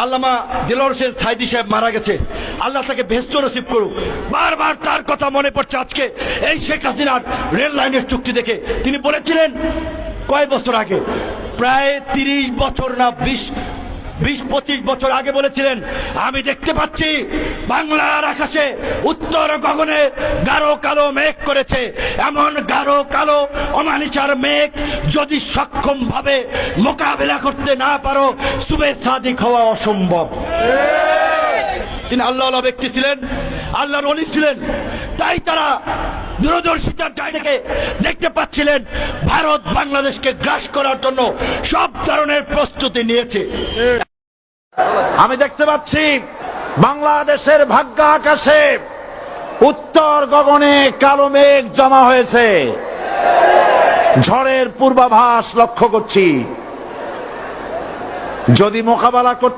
আল্লামা দিলওয়ার হোসেন সাইদি সাহেব মারা গেছে, আল্লাহ তাকে বেহেশত নসিব করুক। বারবার তার কথা মনে পড়ছে আজকে এই শেখ হাসিনার রেল লাইনের চুক্তি দেখে। তিনি বলেছিলেন কয় বছর আগে, প্রায় 30 বছর না 20-25 বছর আগে বলেছিলেন, আমি দেখতে পাচ্ছি বাংলার আকাশে উত্তর গগনে গাঢ় কালো মেঘ করেছে, এমন গাঢ় কালো অমানিসার মেঘ যদি সক্ষম ভাবে মোকাবেলা করতে না পারো, সুবে সাদিক হওয়া অসম্ভব। তিনি আল্লাহওয়ালা ব্যক্তি ছিলেন, আল্লাহর ওলি ছিলেন, তাই তারা দূরদর্শিতার থেকে দেখতে পাচ্ছিলেন ভারত বাংলাদেশকে গ্রাস করার জন্য সব ধরনের প্রস্তুতি নিয়েছে। আমি দেখতে পাচ্ছি বাংলাদেশের ভাগ্য আকাশে উত্তর গগনে কালো মেঘ জমা হয়েছে, ঝড়ের পূর্বাভাস লক্ষ্য করছি। যদি মোকাবেলা করতে